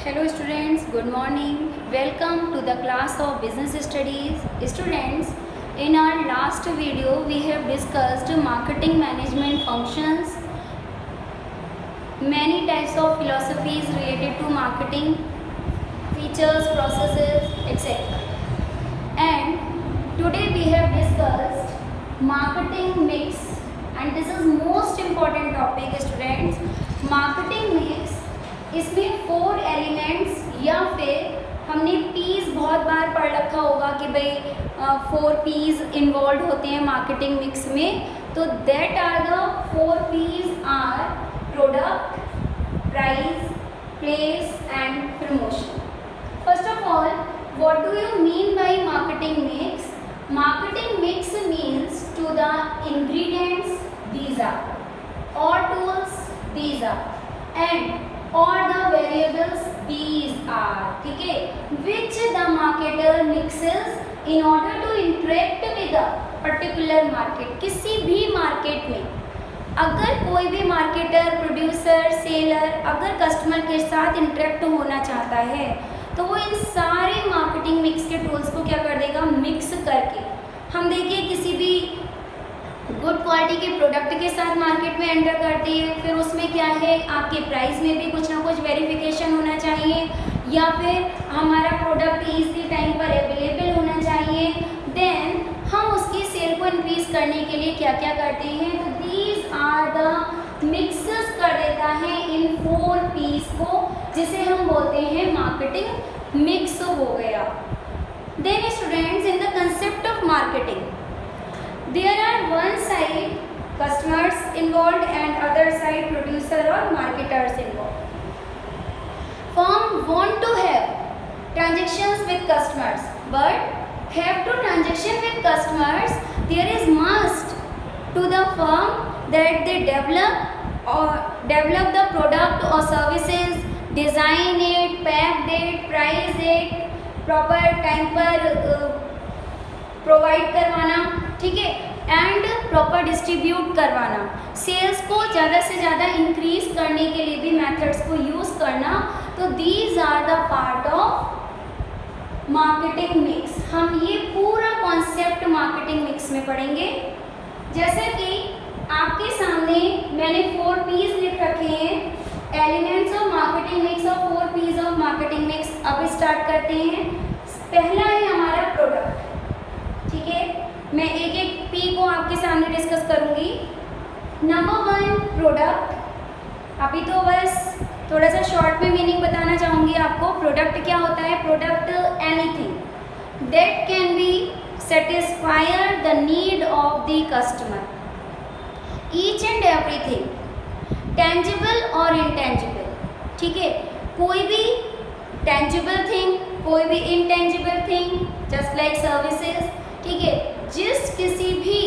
Hello students, good morning. Welcome to the class of business studies. Students, in our last video we have discussed marketing management functions, many types of philosophies related to marketing, features, processes, etc. And today we have discussed marketing mix, and this is most important topic students. Marketing mix, इसमें 4 elements या फिर हमने piece बहुत बार पढ़ रखा होगा कि भाई 4 पीस इन्वॉल्व होते हैं मार्केटिंग मिक्स में. तो that are the 4 Ps are product, price, place and promotion. First of all, what do you mean by marketing mix? Marketing mix means to the ingredients these are, or tools these are, and or the variables these are. ठीक है, which the marketer mixes in order to interact with a particular market. किसी भी market में अगर कोई भी marketer, producer, seller अगर customer के साथ इंटरेक्ट होना चाहता है तो वो इन सारे मार्केटिंग मिक्स के टूल्स को क्या कर देगा, मिक्स करके. हम देखिए किसी भी गुड क्वालिटी के प्रोडक्ट के साथ मार्केट में एंटर करती है, फिर उसमें क्या है, आपके प्राइस में भी कुछ ना कुछ वेरिफिकेशन होना चाहिए, या फिर हमारा प्रोडक्ट इजी टाइम पर अवेलेबल होना चाहिए. देन हम उसकी सेल को इंक्रीज करने के लिए क्या क्या करते हैं, तो दीज आर द मिक्सेस कर देता है इन 4 पीस को, जिसे हम बोलते हैं मार्केटिंग मिक्स हो गया. Then students, in the concept of marketing there are one side customers involved and other side producer or marketers involved. Firm want to have transactions with customers, but have to transaction with customers, there is must to the firm that they develop the product or services, design it, pack it, price it, proper time पर provide करवाना, ठीक है, and proper distribute करवाना, sales को ज़्यादा से ज़्यादा increase करने के लिए भी मेथड्स को यूज़ करना. तो these are the part of marketing mix. हम ये पूरा कॉन्सेप्ट मार्केटिंग मिक्स में पढ़ेंगे. जैसे कि आपके सामने मैंने 4 पीस लिख रखे हैं, एलिमेंट्स ऑफ मार्केटिंग मिक्स और 4 पीस ऑफ मार्केटिंग मिक्स. अब स्टार्ट करते हैं. पहला है हमारा प्रोडक्ट. ठीक है, मैं एक एक पी को आपके सामने डिस्कस करूंगी. Number 1 product. अभी तो बस थोड़ा सा शॉर्ट में मीनिंग बताना चाहूँगी आपको. प्रोडक्ट क्या होता है? Product anything that can be satisfier the need of the customer, each and everything, tangible और इनटेंजिबल. ठीक है, कोई भी टेंजिबल थिंग, कोई भी intangible thing, just like services. ठीक है, जिस किसी भी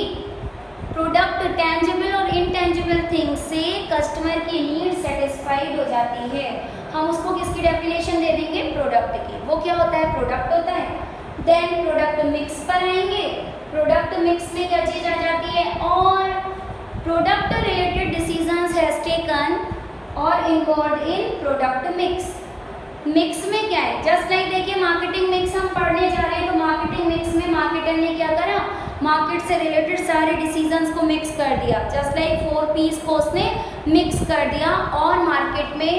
प्रोडक्ट टेंजिबल और इनटेंजिबल थिंग से कस्टमर की नीड सेटिस्फाइड हो जाती है, हम उसको किसकी डेफिनेशन दे देंगे? प्रोडक्ट की. वो क्या होता है? प्रोडक्ट होता है. देन प्रोडक्ट मिक्स पर आएंगे. प्रोडक्ट मिक्स में क्या चीज़ आ जाती है? और product related decisions has taken और involve in product mix. Mix में क्या है? जस्ट लाइक देखिए, मार्केटिंग मिक्स हम पढ़ने जा रहे हैं, तो मार्केटिंग मिक्स में मार्केटर ने क्या करा, मार्केट से रिलेटेड सारे डिसीजंस को मिक्स कर दिया. जस्ट लाइक 4 पीस को उसने मिक्स कर दिया, और मार्केट में,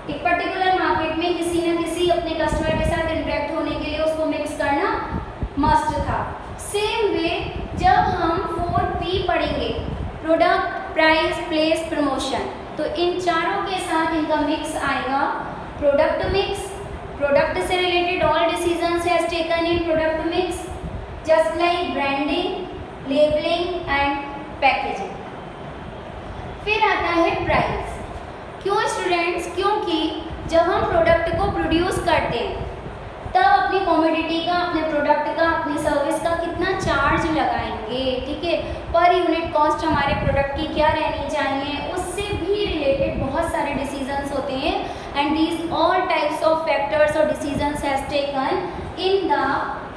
एक पर्टिकुलर मार्केट में किसी न किसी अपने कस्टमर के साथ इंटरेक्ट होने के लिए उसको मिक्स करना मस्ट था. सेम वे जब हम 4 पी पढ़ेंगे, प्रोडक्ट, प्राइस, प्लेस, प्रमोशन, तो इन चारों के साथ इनका मिक्स आएगा. प्रोडक्ट मिक्स, प्रोडक्ट से related all decisions has taken in product mix, just like branding, labelling and packaging. फिर आता है प्राइस. क्यों स्टूडेंट्स? क्योंकि जब हम प्रोडक्ट को प्रोड्यूस करते हैं तब अपनी कमोडिटी का, अपने प्रोडक्ट का, अपनी सर्विस का कितना चार्ज लगाएंगे. ठीक है, पर यूनिट कॉस्ट हमारे प्रोडक्ट की क्या रहनी चाहिए, उससे भी रिलेटेड बहुत सारे डिसीजंस होते हैं. And these all types of factors और decisions has taken in the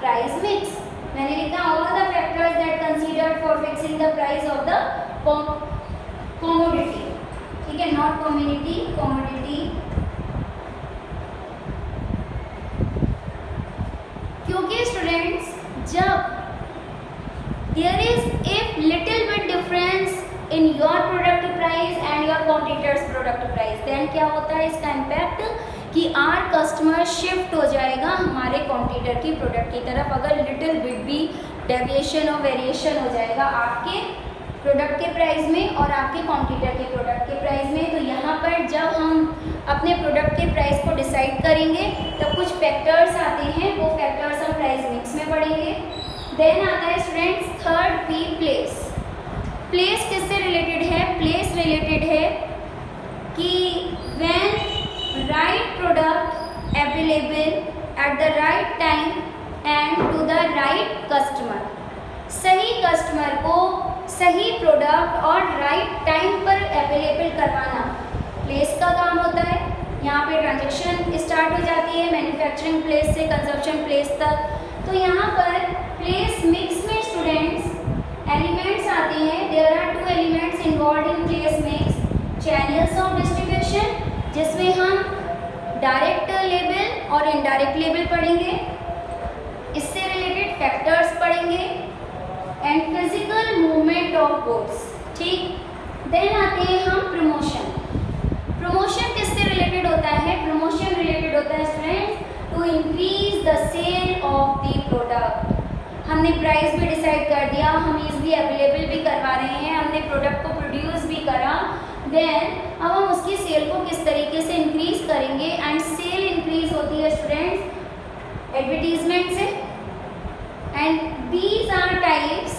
price mix. मैंने लिखा all the factors that considered for fixing the price of the commodity. ठीक है, not community, commodity. Product price, then क्या होता है इसका impact कि आर कस्टमर शिफ्ट हो जाएगा हमारे कॉम्पिटिटर की प्रोडक्ट की तरफ अगर लिटिल बिट भी डेविएशन और वेरिएशन हो जाएगा आपके प्रोडक्ट के प्राइस में और आपके कॉम्पिटिटर के प्रोडक्ट के प्राइस में। तो यहाँ पर जब हम अपने प्रोडक्ट के प्राइस को डिसाइड करेंगे तब कुछ फैक्टर्स आते हैं, वो फैक्टर्स हम प्राइस मिक्स में पढ़ेंगे। देन आता है students third P, place. Place किससे रिलेटेड है? प्लेस रिलेटेड है कि when right product available at the right time and to the right customer, सही कस्टमर को सही प्रोडक्ट और राइट टाइम पर अवेलेबल करवाना प्लेस का काम होता है। यहाँ पे ट्रांजैक्शन स्टार्ट हो जाती है मैन्युफैक्चरिंग प्लेस से कंजप्शन प्लेस तक। तो यहाँ पर प्लेस मिक्स में स्टूडेंट्स एलिमेंट्स आते हैं। There are 2 elements involve in place mix, channels of distribution जिसमें हम डायरेक्ट लेबल और इनडायरेक्ट लेबल पढ़ेंगे, इससे रिलेटेड फैक्टर्स पढ़ेंगे and physical movement of goods. ठीक, देन आते हैं हम प्रमोशन। प्रमोशन किससे रिलेटेड होता है? प्रमोशन रिलेटेड होता है students to increase the sale of the product. हमने प्राइस भी डिसाइड कर दिया, हम इजली अवेलेबल भी करवा रहे हैं, हमने प्रोडक्ट को प्रोड्यूस भी करा, देन अब हम उसकी सेल को किस तरीके से इंक्रीज करेंगे। एंड सेल इंक्रीज होती है स्टूडेंट्स एडवर्टीजमेंट से। And these are types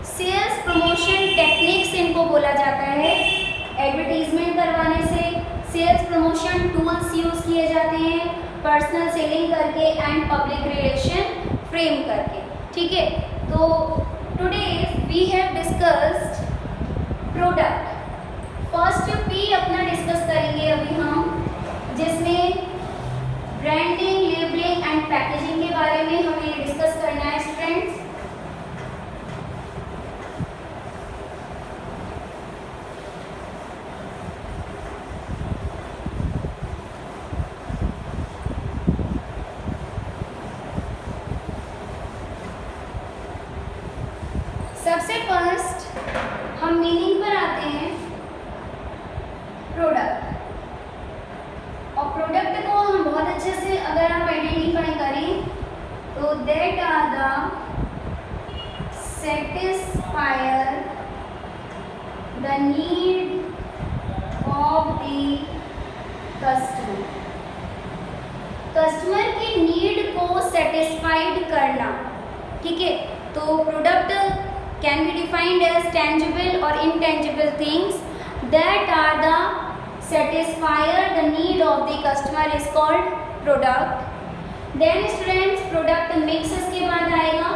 sales promotion techniques इनको बोला जाता है। एडवर्टीजमेंट करवाने से सेल्स प्रमोशन टूल्स यूज किए जाते हैं, पर्सनल सेलिंग करके एंड पब्लिक रिलेशन फ्रेम करके। ठीक है, तो today we have discussed product. First P अपना डिस्कस करेंगे अभी हम, जिसमें ब्रांडिंग, लेबलिंग एंड पैकेजिंग के बारे में हमें डिस्कस करना है स्टूडेंट्स। सबसे फर्स्ट हम मीनिंग पर आते हैं प्रोडक्ट। और प्रोडक्ट को हम बहुत अच्छे से अगर हम आइडेंटिफाई करें तो that are the satisfier the need of the customer. Customer की नीड को सेटिस्फाइड करना। ठीक है, तो product can be defined as tangible or intangible things that are the satisfier the need of the customer is called product. Then students product mix के बाद आएगा।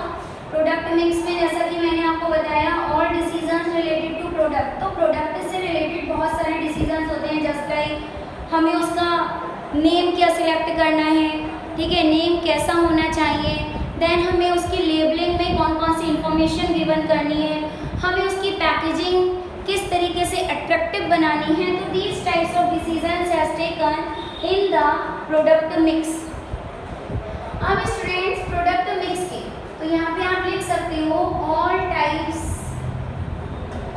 Product mix में जैसा कि मैंने आपको बताया all decisions related to product, तो प्रोडक्ट से रिलेटेड बहुत सारे डिसीजंस होते हैं। जस्ट लाइक हमें उसका नेम क्या सिलेक्ट करना है, ठीक है, नेम कैसा होना चाहिए, देन हमें उसकी लेबलिंग में कौन कौन सी इंफॉर्मेशन गिवन करनी है, हमें उसकी पैकेजिंग किस तरीके से अट्रैक्टिव बनानी है। तो these types of decisions has taken in the product mix. अब स्टूडेंट्स प्रोडक्ट मिक्स की, तो यहाँ पे आप लिख सकते हो all types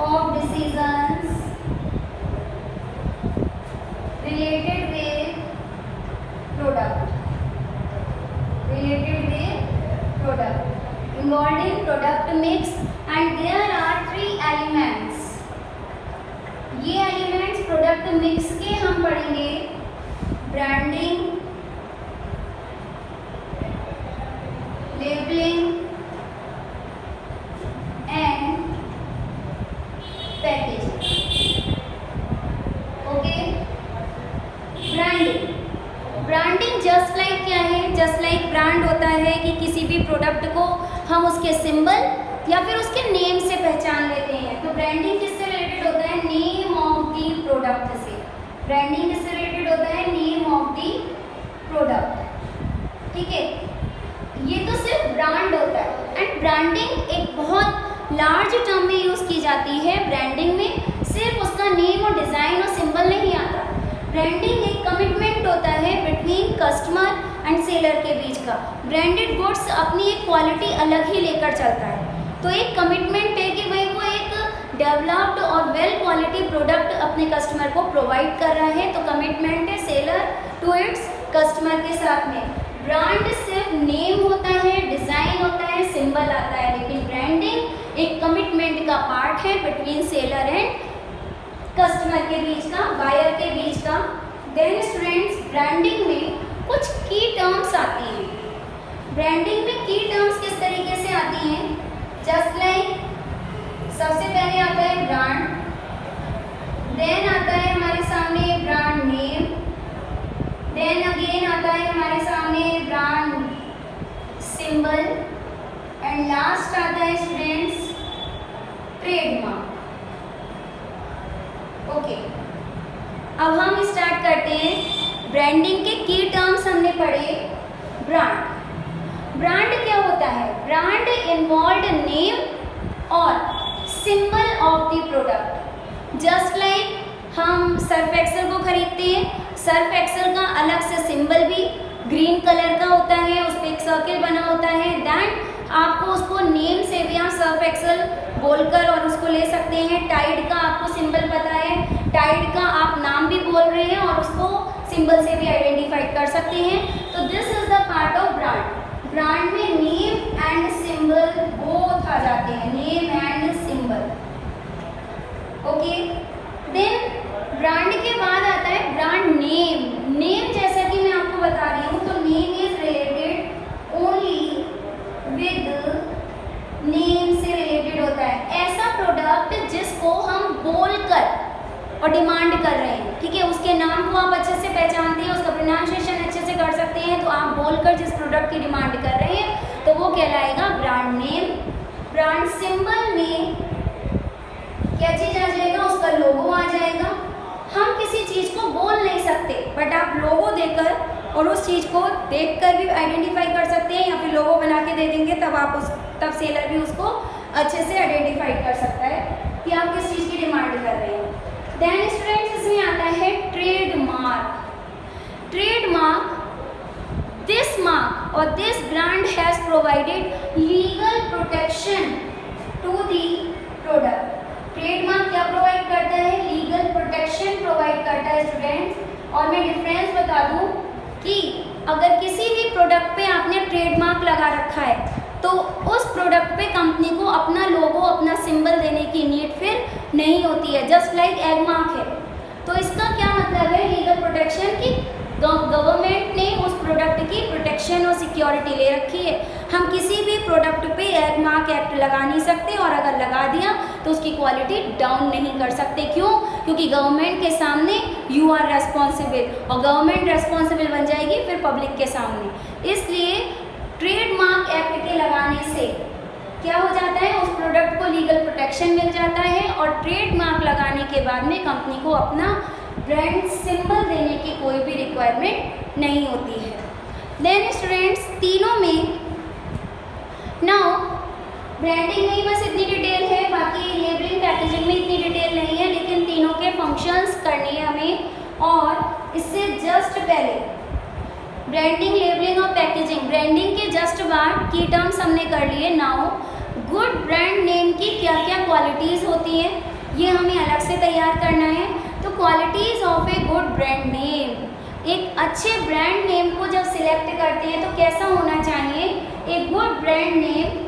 of decisions related with product, related with product involved in product mix and there are 3 elements। ये एलिमेंट्स प्रोडक्ट मिक्स के हम पढ़ेंगे branding, labelling and packaging. Okay, branding. Branding just like क्या है? जस्ट लाइक ब्रांड होता है कि किसी भी प्रोडक्ट को हम उसके सिंबल या फिर उसके नेम से पहचान लेते हैं। तो ब्रांडिंग किससे रिलेटेड होता है? नेम ऑफ द प्रोडक्ट से। ब्रांडिंग किससे रिलेटेड होता है? Name of the product. ठीक है, ये तो सिर्फ ब्रांड होता है। एंड ब्रांडिंग एक बहुत लार्ज टर्म में यूज़ की जाती है। ब्रांडिंग में सिर्फ उसका नेम और डिज़ाइन और सिंबल नहीं आता। ब्रांडिंग एक कमिटमेंट होता है बिटवीन कस्टमर एंड सेलर के बीच का। ब्रांडेड गुड्स अपनी एक क्वालिटी अलग ही लेकर चलता है, तो एक कमिटमेंट है कि भाई वो एक डेवलप्ड और वेल क्वालिटी प्रोडक्ट अपने कस्टमर को प्रोवाइड कर रहा है, तो कमिटमेंट है सेलर टू इट्स कस्टमर के साथ में। ब्रांड सिर्फ नेम होता है, डिज़ाइन होता है, सिंबल आता है, लेकिन ब्रांडिंग एक कमिटमेंट का पार्ट है बिटवीन सेलर एंड कस्टमर के बीच का, बायर के बीच का। देन स्टूडेंट्स, ब्रांडिंग में कुछ की टर्म्स आती हैं। ब्रांडिंग में की टर्म्स किस तरीके से आती हैं? जस्ट लाइक सबसे पहले आता है ब्रांड, देन आता है हमारे सामने ब्रांड नेम, देन अगेन आता है हमारे सामने ब्रांड सिंबल एंड लास्ट आता है स्टूडेंट्स ट्रेडमार्क। ओके, अब हम स्टार्ट करते हैं। ब्रांडिंग के की टर्म्स हमने पढ़े। ब्रांड क्या होता है? ब्रांड इन्वॉल्व नेम और symbol of the product. Just like हम सर्फ एक्सेल को खरीदते हैं, सर्फ एक्सेल का अलग से सिंबल भी ग्रीन कलर का होता है, उस पर एक सर्किल बना होता है। दैन आपको उसको नेम से भी आप सर्फ एक्सेल बोलकर और उसको ले सकते हैं। टाइड का आपको सिंबल पता है, टाइड का आप नाम भी बोल रहे हैं और उसको सिंबल से भी आइडेंटिफाई कर सकते हैं। तो this is the part of brand. Brand में नेम एंड सिंबल बोथ आ जाते हैं, name and symbol. Okay, then brand के बाद आता है ब्रांड नेम। नेम जैसा कि मैं आपको बता रही हूँ, तो name is related only with name से रिलेटेड होता है। ऐसा प्रोडक्ट जिसको हम बोलकर और डिमांड कर रहे हैं, ठीक है, उसके नाम को आप अच्छे से पहचानते हैं, उसका प्रोनाउंसिएशन अच्छे से कर सकते हैं, तो आप बोलकर जिस प्रोडक्ट की डिमांड कर रहे हैं तो वो कहलाएगा ब्रांड नेम। ब्रांड सिंबल में क्या चीज़ आ जाएगा? उसका लोगो आ जाएगा। हम किसी चीज़ को बोल नहीं सकते, बट आप लोगो देकर और उस चीज़ को देखकर भी आइडेंटिफाई कर सकते हैं, या फिर लोगो बना के दे देंगे तब सेलर भी उसको अच्छे से आइडेंटिफाई कर सकता है कि आप किस चीज़ की डिमांड कर रहे हैं। देन स्टूडेंट्स, इसमें आता है ट्रेडमार्क। ट्रेडमार्क, दिस मार्क और this brand has provided legal protection to the product. Trademark क्या प्रोवाइड करता है? लीगल प्रोटेक्शन प्रोवाइड करता है स्टूडेंट्स। और मैं डिफरेंस बता दूं कि अगर किसी भी प्रोडक्ट पे आपने ट्रेडमार्क लगा रखा है तो उस प्रोडक्ट पे कंपनी को अपना लोगो, अपना सिंबल देने की नीड फिर नहीं होती है। जस्ट लाइक एग मार्क है, तो इसका क्या मतलब है? लीगल प्रोटेक्शन की गवर्नमेंट ने उस प्रोडक्ट की प्रोटेक्शन और सिक्योरिटी ले रखी है। हम किसी भी प्रोडक्ट पे एग मार्क एक्ट लगा नहीं सकते, और अगर लगा दिया तो उसकी क्वालिटी डाउन नहीं कर सकते। क्यों? क्योंकि गवर्नमेंट के सामने यू आर रेस्पॉन्सिबल, और गवर्नमेंट रेस्पॉन्सिबल बन जाएगी फिर पब्लिक के सामने। इसलिए ट्रेडमार्क एक्ट के लगाने से क्या हो जाता है? उस प्रोडक्ट को लीगल प्रोटेक्शन मिल जाता है, और ट्रेडमार्क लगाने के बाद में कंपनी को अपना ब्रांड सिंबल देने की कोई भी रिक्वायरमेंट नहीं होती है। देन स्टूडेंट्स, तीनों में नाउ ब्रांडिंग में ही बस इतनी डिटेल है, बाकी लेबलिंग पैकेजिंग में इतनी डिटेल नहीं है, लेकिन तीनों के फंक्शंस करने हैं हमें। और इससे जस्ट पहले ब्रांडिंग, लेबलिंग और पैकेजिंग, ब्रांडिंग के जस्ट बाद की टर्म्स हमने कर लिए। नाउ गुड ब्रांड नेम की क्या क्या क्वालिटीज़ होती हैं, ये हमें अलग से तैयार करना है। तो qualities of a good brand name, एक अच्छे ब्रांड नेम को जब सिलेक्ट करते हैं तो कैसा होना चाहिए? एक गुड ब्रांड नेम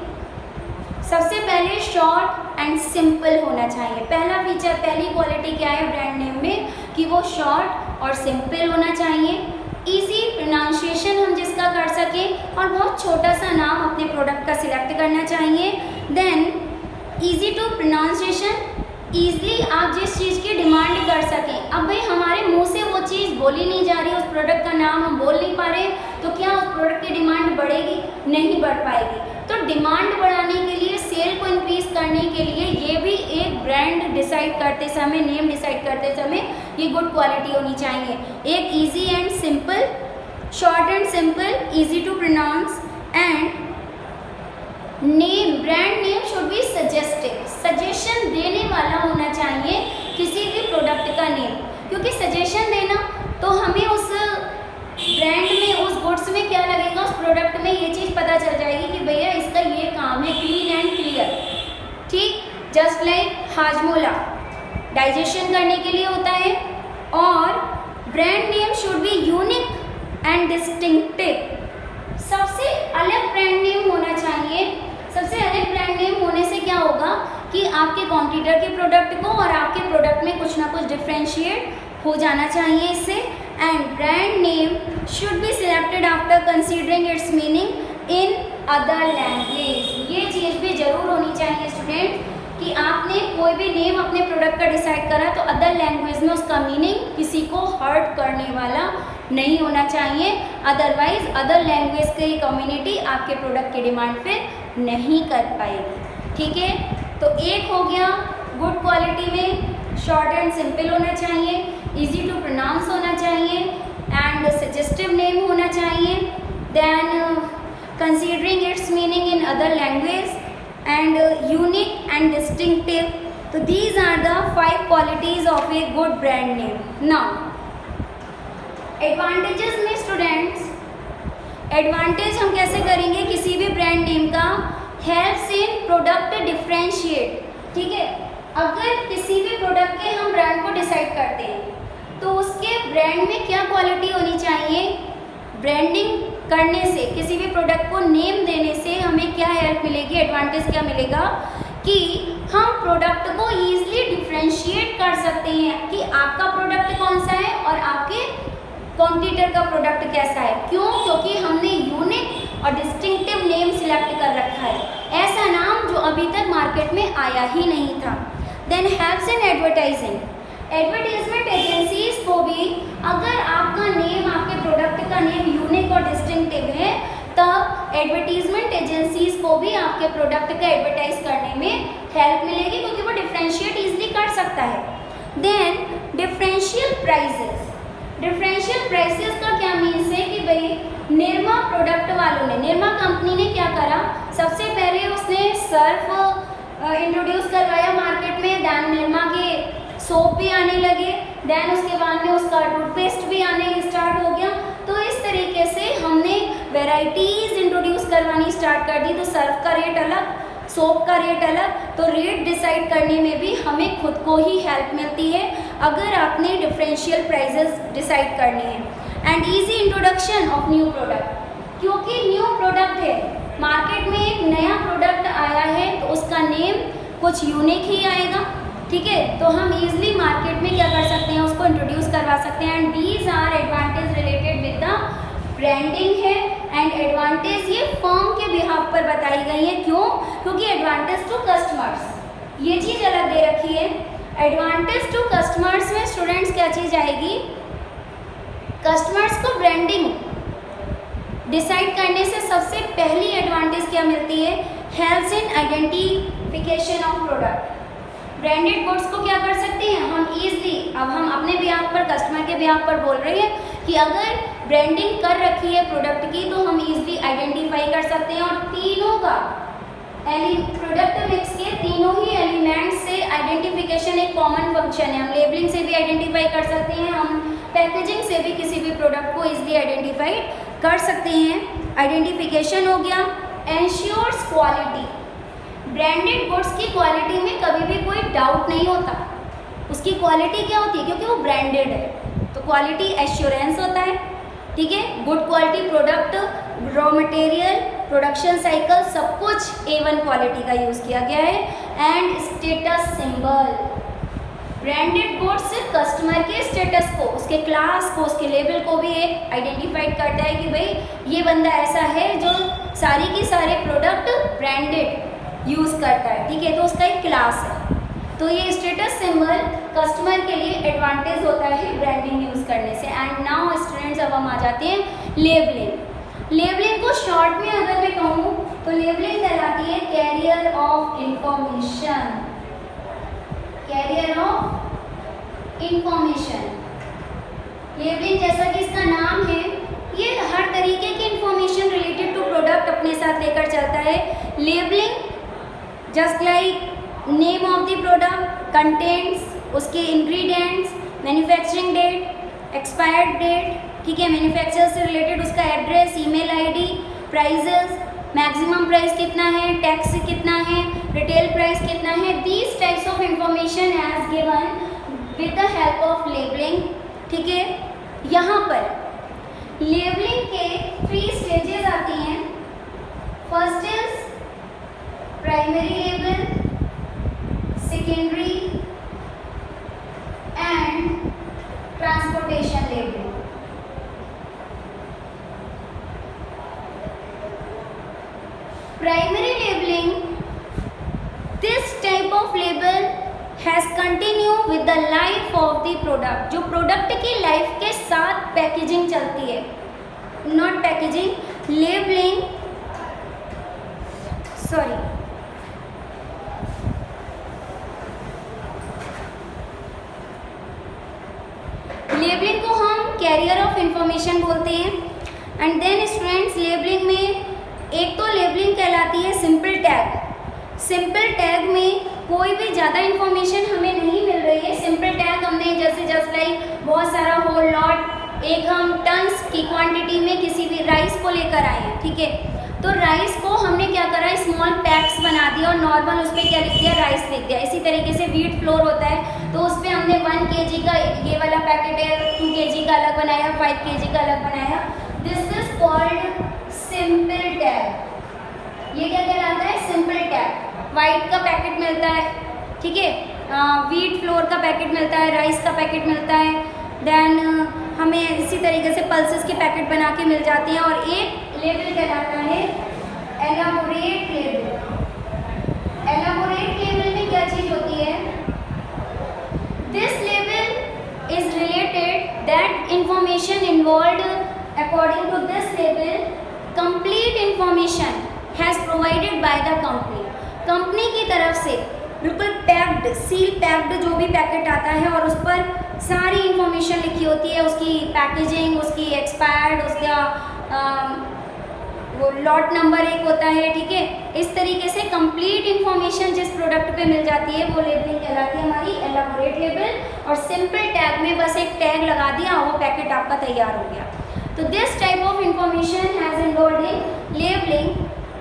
सबसे पहले शॉर्ट एंड सिंपल होना चाहिए। पहला फीचर, पहली क्वालिटी क्या है ब्रांड नेम में? कि वो शॉर्ट और सिंपल होना चाहिए। इजी प्रोनाउंसिएशन हम जिसका कर सकें, और बहुत छोटा सा नाम अपने प्रोडक्ट का सिलेक्ट करना चाहिए। Then easy to pronunciation, easily आप जिस चीज़ की डिमांड कर सकें। अब भाई हमारे मुंह से वो चीज़ बोली नहीं जा रही, उस प्रोडक्ट का नाम हम बोल नहीं पा रहे, तो क्या उस प्रोडक्ट की डिमांड बढ़ेगी? नहीं बढ़ पाएगी। तो डिमांड बढ़ाने के लिए, सेल को इंक्रीज करने के लिए, ये भी एक ब्रांड डिसाइड करते समय, नेम डिसाइड करते समय ये गुड क्वालिटी होनी चाहिए। एक easy and simple, short and simple, easy to pronounce, and name, brand name should be suggestive, suggestion देने वाला होना चाहिए किसी भी प्रोडक्ट का नेम। क्योंकि सजेशन देना तो हमें उस ब्रांड में, उस गुड्स में क्या लगेगा, उस प्रोडक्ट में ये चीज़ पता चल जाएगी कि भैया इसका ये काम है, क्लीन एंड क्लियर। ठीक, जस्ट लाइक हाजमोला डाइजेशन करने के लिए होता है। और brand name should be unique and distinctive, सबसे अलग ब्रांड नेम होना चाहिए। सबसे अलग ब्रांड नेम होने से क्या होगा कि आपके कॉम्पिटिटर के प्रोडक्ट को और आपके प्रोडक्ट में कुछ ना कुछ डिफ्रेंशिएट हो जाना चाहिए इससे। And brand name should be selected after considering its meaning in other language. ये चीज़ भी जरूर होनी चाहिए स्टूडेंट कि आपने कोई भी नेम अपने प्रोडक्ट का डिसाइड करा तो अदर लैंग्वेज में उसका मीनिंग किसी को हर्ट करने वाला नहीं होना चाहिए, अदरवाइज अदर लैंग्वेज की कम्युनिटी आपके प्रोडक्ट की डिमांड फिर नहीं कर पाएगी। ठीक है, तो एक हो गया गुड क्वालिटी में शॉर्ट एंड सिंपल होना चाहिए, इजी टू प्रोनाउंस होना चाहिए एंड सजेस्टिव नेम होना चाहिए, then considering its meaning in other language and unique and distinctive. So these are the 5 qualities of a good brand name. Now advantages में students, advantage हम कैसे करेंगे किसी भी brand name का, helps in product differentiate. ठीक है, अगर किसी भी प्रोडक्ट के हम ब्रांड को डिसाइड करते हैं तो उसके ब्रांड में क्या क्वालिटी होनी चाहिए, ब्रांडिंग करने से किसी भी प्रोडक्ट को नेम देने से हमें क्या हेल्प मिलेगी, एडवांटेज क्या मिलेगा कि हम प्रोडक्ट को ईजिली डिफ्रेंशिएट कर सकते हैं कि आपका प्रोडक्ट कौन सा है और आपके कॉम्पिटिटर का प्रोडक्ट कैसा है। क्यों? क्योंकि हमने यूनिक और डिस्टिंक्टिव नेम सिलेक्ट कर रखा है, ऐसा नाम जो अभी तक मार्केट में आया ही नहीं था। Then helps in advertising, advertisement agencies को भी अगर आपका नेम, आपके प्रोडक्ट का नेम यूनिक और डिस्टिंक्टिव है तब एडवर्टीजमेंट एजेंसीज को भी आपके प्रोडक्ट का एडवर्टाइज करने में हेल्प मिलेगी क्योंकि वो डिफरेंशिएट इजीली कर सकता है। Then differential prices, differential prices का क्या मीन्स है कि भाई निरमा प्रोडक्ट वालों ने, निरमा कंपनी ने क्या करा, सबसे पहले उसने सर्फ इंट्रोड्यूस करवाया मार्केट में, देन निरमा के सोप भी आने लगे, देन उसके बाद में उसका टूथपेस्ट भी आने स्टार्ट हो गया। तो इस तरीके से हमने वेराइटीज़ इंट्रोड्यूस करवानी स्टार्ट कर दी। तो सर्फ का रेट अलग, सोप का रेट अलग, तो रेट डिसाइड करने में भी हमें खुद को ही हेल्प मिलती है अगर आपने डिफरेंशियल प्राइसेस डिसाइड करनी है। And easy introduction of new product, क्योंकि न्यू प्रोडक्ट है, मार्केट में एक नया प्रोडक्ट आया है तो उसका नेम कुछ यूनिक ही आएगा। ठीक है, तो हम इजीली मार्केट में क्या कर सकते हैं, उसको इंट्रोड्यूस करवा सकते हैं। And these are advantage related with the branding है। एंड एडवांटेज ये फर्म के बिहाफ पर बताई गई है। क्यों? क्योंकि एडवांटेज टू कस्टमर्स, ये चीज़ अलग दे रखी है। एडवांटेज टू कस्टमर्स में स्टूडेंट्स क्या चीज़ आएगी, कस्टमर्स को ब्रांडिंग डिसाइड करने से सबसे पहली एडवांटेज क्या मिलती है, helps in identification of product. Branded goods को क्या कर सकते हैं हम इजीली, अब हम अपने बिहाफ पर, कस्टमर के बिहाफ पर बोल रहे हैं कि अगर ब्रांडिंग कर रखी है प्रोडक्ट की तो हम इजीली आइडेंटिफाई कर सकते हैं। और तीनों का प्रोडक्ट मिक्स के तीनों ही एलिमेंट्स से आइडेंटिफिकेशन एक कॉमन फंक्शन है। हम लेबलिंग से भी आइडेंटिफाई कर सकते हैं, हम पैकेजिंग से भी किसी भी प्रोडक्ट को इजीली आइडेंटिफाई कर सकते हैं। आइडेंटिफिकेशन हो गया। एंश्योर्स क्वालिटी, ब्रांडेड गुड्स की क्वालिटी में कभी भी कोई डाउट नहीं होता, उसकी क्वालिटी क्या होती है क्योंकि वो ब्रांडेड है, तो क्वालिटी एश्योरेंस होता है। ठीक है, good quality product, raw material, production cycle, सब कुछ A1 क्वालिटी का यूज़ किया गया है। And status symbol, branded goods customer के स्टेटस को, उसके क्लास को, उसके लेवल को भी एक आइडेंटिफाइड करता है कि भाई ये बंदा ऐसा है जो सारी की सारे प्रोडक्ट ब्रांडेड यूज़ करता है। ठीक है, तो उसका एक क्लास है। तो ये स्टेटस सिंबल कस्टमर के लिए एडवांटेज होता है ब्रांडिंग यूज़ करने से। एंड नाउ स्टूडेंट्स अब हम आ जाते हैं लेबलिंग। लेबलिंग को शॉर्ट में अगर मैं कहूँ तो लेबलिंग कहलाती है carrier of information, carrier of information. Labelling जैसा कि इसका नाम है, ये हर तरीके की इंफॉर्मेशन रिलेटेड टू प्रोडक्ट अपने साथ लेकर चलता है। Labelling just like name of the product, contents, उसके ingredients, manufacturing date, expired date, ठीक है, मैन्युफैक्चरर से रिलेटेड उसका address, email ID, prices, maximum price कितना है, टैक्स कितना है, रिटेल प्राइस कितना है। These types of information as given with the help of labelling. ठीक है, यहाँ पर लेबलिंग के 3 स्टेजेस आती हैं। First is primary label, secondary and transportation labelling. Primary labeling, this type of label has continue with the life of the product। जो product की life के साथ पैकेजिंग चलती है, not packaging, labelling, sorry, labelling को हम कैरियर ऑफ इंफॉर्मेशन बोलते हैं। एंड देन स्टूडेंट्स, लेबलिंग में एक तो लेबलिंग कहलाती है सिंपल टैग। सिंपल टैग में कोई भी ज़्यादा इन्फॉर्मेशन हमें नहीं मिल रही है। सिंपल टैग हमने जैसे जस्ट लाइक बहुत सारा होल लॉट, एक हम टन्स की क्वांटिटी में किसी भी राइस को लेकर आए हैं। ठीक है, तो राइस को हमने क्या करा, स्मॉल पैक्स बना दिया और नॉर्मल उस पर क्या लिख दिया, राइस लिख दिया। इसी तरीके से व्हीट फ्लोर होता है तो उस पर हमने 1 kg का ये वाला पैकेट है, 2 kg का अलग बनाया, 5 kg का अलग बनाया। This is called simple tag. ये क्या कहलाता है, सिंपल टैग। वाइट का पैकेट मिलता है, ठीक है, व्हीट फ्लोर का पैकेट मिलता है, राइस का पैकेट मिलता है, देन हमें इसी तरीके से पल्सेस के पैकेट बना के मिल जाते हैं। और एक लेबल कहलाता है एलाबोरेट लेबल। एलाबोरेट लेबल में क्या चीज़ होती है, this label is related that information involve according to this label complete information has provided by the company। Company की तरफ से बिल्कुल पैक्ड, सील पैक्ड जो भी पैकेट आता है और उस पर सारी इंफॉर्मेशन लिखी होती है, उसकी पैकेजिंग, उसकी एक्सपायर्ड, उसका वो लॉट नंबर एक होता है। ठीक है, इस तरीके से कंप्लीट इंफॉर्मेशन जिस प्रोडक्ट पे मिल जाती है वो लेबलिंग कहलाती है हमारी एलाबोरेट लेबल। और सिंपल टैग में बस एक टैग लगा दिया, वो पैकेट आपका तैयार हो गया। तो this type of information has involved in labelling.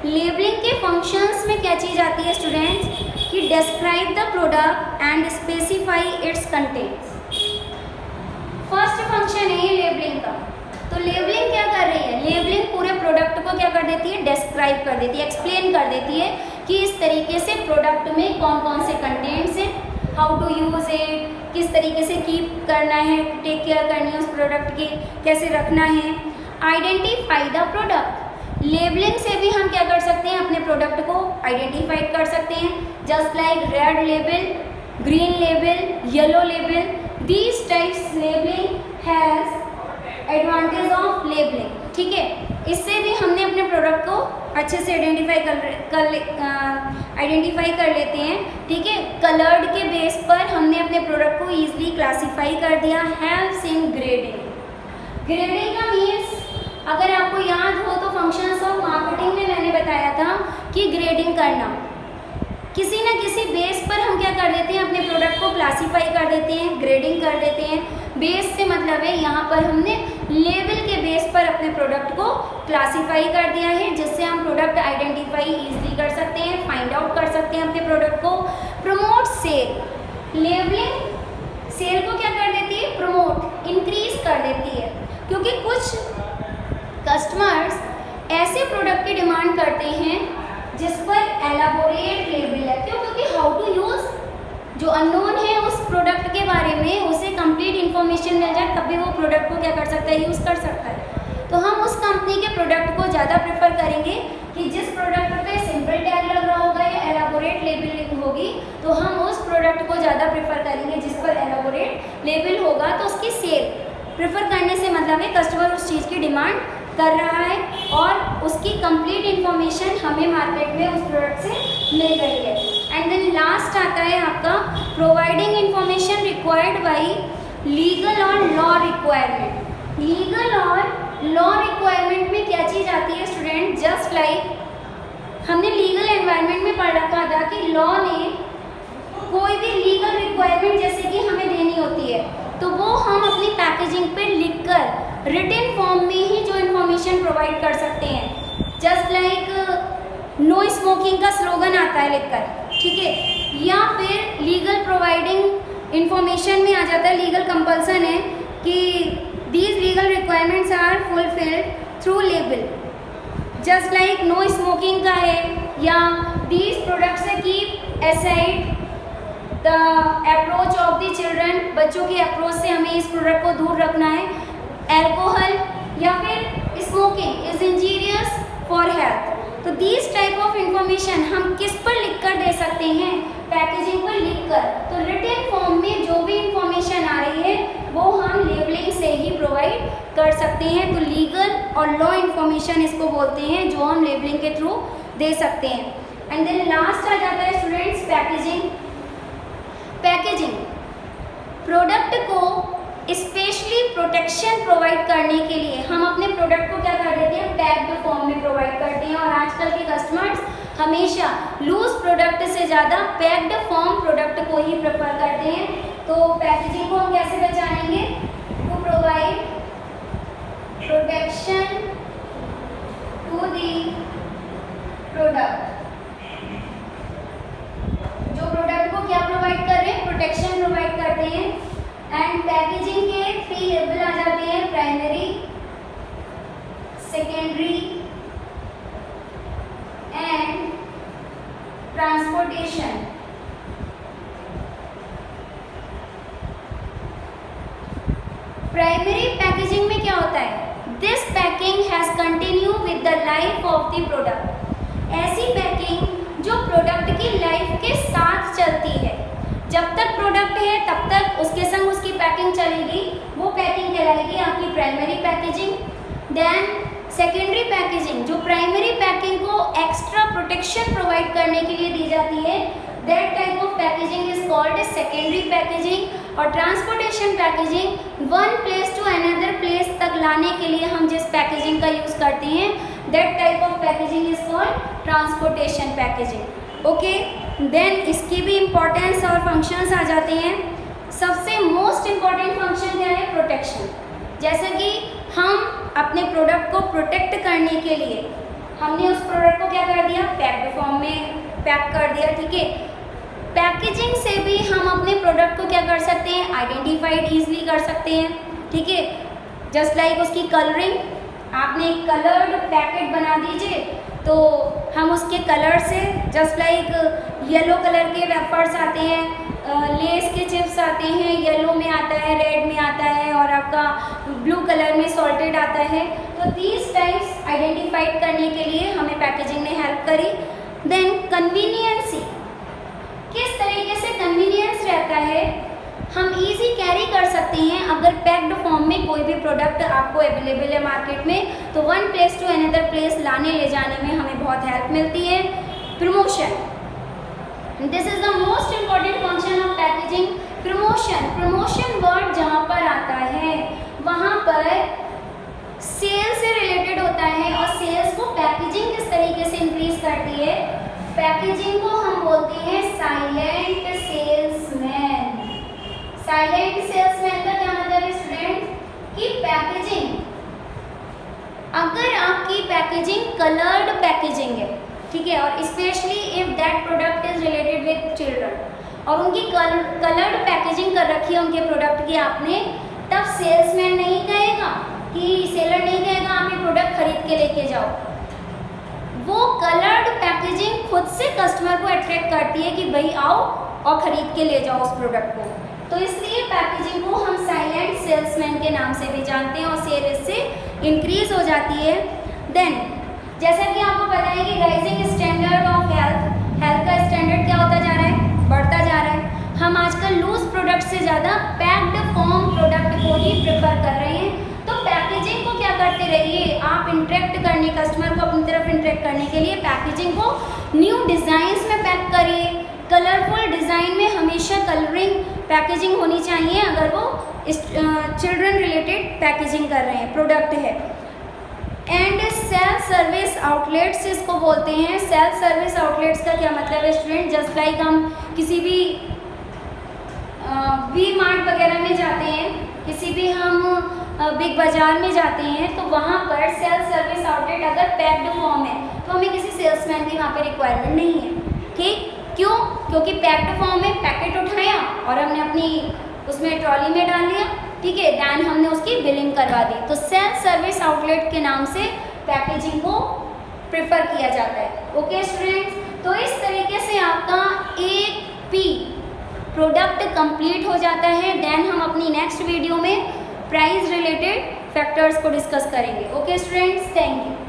Labelling के फंक्शंस में क्या चीज़ आती है स्टूडेंट्स, कि describe the product and specify it's contents. First function है ये लेबलिंग का। तो लेबलिंग क्या कर रही है, लेबलिंग पूरे प्रोडक्ट को क्या कर देती है, डिस्क्राइब कर देती है, एक्सप्लेन कर देती है कि इस तरीके से प्रोडक्ट में कौन कौन से कंटेंट्स हैं, हाउ टू यूज़ इट, किस तरीके से कीप करना है, टेक केयर करनी है उस प्रोडक्ट की, कैसे रखना है। आइडेंटिफाई द प्रोडक्ट, लेबलिंग से भी हम क्या कर सकते हैं, अपने प्रोडक्ट को आइडेंटिफाई कर सकते हैं। Just like red label, green label, yellow label, these types labelling has advantage of labelling. ठीक है, इससे भी हमने अपने प्रोडक्ट को अच्छे से आइडेंटिफाई कर लेते हैं। ठीक है, कलर्ड के बेस पर हमने अपने प्रोडक्ट को ईजिली क्लासीफाई कर दिया। Helps in grading. ग्रेडिंग का मीन्स अगर आपको याद हो तो फंक्शंस ऑफ मार्केटिंग में मैंने बताया था कि ग्रेडिंग करना, किसी न किसी बेस पर हम क्या कर देते हैं, अपने प्रोडक्ट को क्लासीफाई कर देते हैं, ग्रेडिंग कर देते हैं। बेस से मतलब है यहाँ पर हमने लेबल के बेस पर अपने प्रोडक्ट को क्लासीफाई कर दिया है, जिससे हम प्रोडक्ट आइडेंटिफाई ईजिली कर सकते हैं, फाइंड आउट कर सकते हैं अपने प्रोडक्ट को। प्रमोट सेल, लेबलिंग सेल को क्या कर देती है, प्रमोट, इंक्रीज कर देती है, क्योंकि कुछ कस्टमर्स ऐसे प्रोडक्ट की डिमांड करते हैं जिस पर एलाबोरेट लेबल है। क्यों, क्योंकि हाउ टू यूज़, जो अननोन है उस प्रोडक्ट के बारे में उसे कंप्लीट इन्फॉर्मेशन मिल जाए, तभी वो प्रोडक्ट को क्या कर सकता है, यूज़ कर सकता है। तो हम उस कंपनी के प्रोडक्ट को ज़्यादा प्रेफर करेंगे कि जिस प्रोडक्ट पे सिंपल टैग लग रहा होगा या एलाबोरेट लेबलिंग होगी, तो हम उस प्रोडक्ट को ज़्यादा प्रेफर करेंगे जिस पर एलाबोरेट लेबल होगा। तो उसकी सेल प्रेफर करने से मतलब है कस्टमर उस चीज़ की डिमांड कर रहा है और उसकी कंप्लीट इन्फॉर्मेशन हमें मार्केट में उस प्रोडक्ट से मिल रही है। एंड देन लास्ट आता है आपका providing information required by legal और लॉ रिक्वायरमेंट। लीगल और लॉ रिक्वायरमेंट में क्या चीज़ आती है स्टूडेंट, जस्ट लाइक हमने लीगल एनवायरनमेंट में पढ़ रखा था कि लॉ ने कोई भी लीगल रिक्वायरमेंट जैसे कि हमें देनी होती है तो वो हम अपनी पैकेजिंग पे लिखकर रिटन फॉर्म में ही जो इन्फॉर्मेशन प्रोवाइड कर सकते हैं। जस्ट लाइक नो स्मोकिंग का स्लोगन आता है लिखकर, ठीक है। या फिर लीगल प्रोवाइडिंग इंफॉर्मेशन में आ जाता है, लीगल कंपल्सन है कि these legal requirements are fulfilled through label, just like no smoking का है, या these products keep aside the approach of the children, बच्चों के अप्रोच से हमें इस प्रोडक्ट को दूर रखना है। एल्कोहल या फिर smoking is injurious for health. तो दीज टाइप ऑफ इंफॉर्मेशन हम किस पर लिख कर दे सकते हैं? पैकेजिंग पर लिखकर। तो रिटन फॉर्म में जो भी इंफॉर्मेशन आ रही है वो हम लेबलिंग से ही प्रोवाइड कर सकते हैं। तो लीगल और लॉ इंफॉर्मेशन इसको बोलते हैं जो हम लेबलिंग के थ्रू दे सकते हैं। एंड देन लास्ट आ जाता है स्टूडेंट्स पैकेजिंग। पैकेजिंग प्रोडक्ट को स्पेशली प्रोटेक्शन प्रोवाइड करने के लिए हम अपने प्रोडक्ट को क्या कर देते हैं? पैक्ड फॉर्म में प्रोवाइड करते हैं। और आजकल के कस्टमर्स हमेशा लूज प्रोडक्ट से ज़्यादा पैक्ड फॉर्म प्रोडक्ट को ही प्रेफर करते हैं। तो पैकेजिंग को हम कैसे पहचानेंगे? To provide protection to the product. जो प्रोडक्ट को क्या प्रोवाइड कर रहे हैं? प्रोटेक्शन प्रोवाइड करते हैं। एंड पैकेजिंग के 3 लेवल आ जाते हैं, primary, secondary and transportation. Primary packaging में क्या होता है? This packing has continue with the life of the product. ऐसी पैकिंग जो प्रोडक्ट की लाइफ के साथ चलती है, जब तक प्रोडक्ट है तब तक उसके संग उसकी पैकिंग चलेगी, वो पैकिंग कहलाएगी आपकी primary packaging. Then secondary packaging, जो प्राइमरी पैकिंग को एक्स्ट्रा प्रोटेक्शन प्रोवाइड करने के लिए दी जाती है, that type of packaging is called secondary packaging. और transportation packaging, one place to another place तक लाने के लिए हम जिस पैकेजिंग का यूज़ करते हैं, that type of packaging is called transportation packaging. Okay, then इसकी भी इम्पोर्टेंस और फंक्शंस आ जाते हैं। सबसे मोस्ट इम्पॉर्टेंट फंक्शन क्या है? प्रोटेक्शन। जैसे कि हम अपने प्रोडक्ट को प्रोटेक्ट करने के लिए हमने उस प्रोडक्ट को क्या कर दिया? पैक्ड फॉर्म में पैक कर दिया, ठीक है। पैकेजिंग से भी हम अपने प्रोडक्ट को क्या कर सकते हैं? आइडेंटिफाइड ईजिली कर सकते हैं, ठीक है। जस्ट लाइक उसकी कलरिंग, आपने एक कलर्ड पैकेट बना दीजिए तो हम उसके कलर से, जस्ट लाइक येलो कलर के वेफर्स आते हैं, लेस के चिप्स आते हैं, येलो में आता है, रेड में आता है और आपका ब्लू कलर में सॉल्टेड आता है। तो दीज टाइप्स आइडेंटिफाइड करने के लिए हमें पैकेजिंग ने हेल्प करी। देन कन्वीनियंसी, किस तरीके से कन्वीनियंस रहता है? हम इजी कैरी कर सकते हैं। अगर पैक्ड फॉर्म में कोई भी प्रोडक्ट आपको अवेलेबल है मार्केट में, तो one place to another place लाने ले जाने में हमें बहुत हेल्प मिलती है। Promotion, this is the most important function of packaging. Promotion, promotion word जहाँ पर आता है वहाँ पर सेल से रिलेटेड होता है। और सेल्स को पैकेजिंग किस तरीके से इंक्रीज करती है? पैकेजिंग को हम बोलते हैं साइलेंट सेल्समैन। साइलेंट सेल्समैन का क्या मतलब है स्टूडेंट? कि पैकेजिंग, अगर आपकी पैकेजिंग कलर्ड पैकेजिंग है, ठीक है, और specially if that product is related with children, और उनकी कलर्ड पैकेजिंग कर रखी है उनके प्रोडक्ट की आपने, तब सेल्समैन नहीं कहेगा कि सेलर नहीं कहेगा आप ये प्रोडक्ट खरीद के लेके जाओ। वो कलर्ड पैकेजिंग खुद से कस्टमर को अट्रैक्ट करती है कि भाई आओ और ख़रीद के ले जाओ उस प्रोडक्ट को। तो इसलिए पैकेजिंग को हम साइलेंट सेल्समैन के नाम से भी जानते हैं और सेल इससे इंक्रीज हो जाती है। देन जैसा कि आपको पता है कि राइजिंग स्टैंडर्ड ऑफ हेल्थ का स्टैंडर्ड क्या होता जा रहा है? बढ़ता जा रहा है। हम आजकल लूज प्रोडक्ट से ज़्यादा पैक्ड फॉर्म प्रोडक्ट को ही प्रेफर कर रहे हैं। तो पैकेजिंग को क्या करते रहिए आप, इंटरेक्ट करने, कस्टमर को अपनी तरफ इंटरेक्ट करने के लिए पैकेजिंग को न्यू डिज़ाइंस में पैक करिए। कलरफुल डिज़ाइन में हमेशा कलरिंग पैकेजिंग होनी चाहिए अगर वो चिल्ड्रन रिलेटेड पैकेजिंग कर रहे हैं, प्रोडक्ट है। एंड सेल्फ सर्विस आउटलेट्स इसको बोलते हैं। सेल्फ सर्विस आउटलेट्स का क्या मतलब है स्टूडेंट? जस्ट लाइक हम किसी भी वी मार्ट वगैरह में जाते हैं, किसी भी हम बिग बाज़ार में जाते हैं, तो वहाँ पर सेल्फ सर्विस आउटलेट अगर पैक्ड फॉर्म है तो हमें किसी सेल्समैन की वहाँ पे रिक्वायरमेंट नहीं है। ठीक, क्यों? क्योंकि पैक्ड फॉर्म में पैकेट उठाया और हमने अपनी उसमें ट्रॉली में डाल लिया, ठीक है, दैन हमने उसकी बिलिंग करवा दी। तो सेल्फ सर्विस आउटलेट के नाम से पैकेजिंग को प्रेफर किया जाता है। ओके स्टूडेंट्स, तो इस तरीके से आपका एक P प्रोडक्ट कंप्लीट हो जाता है। देन हम अपनी नेक्स्ट वीडियो में प्राइस रिलेटेड फैक्टर्स को डिस्कस करेंगे। Okay students, thank you.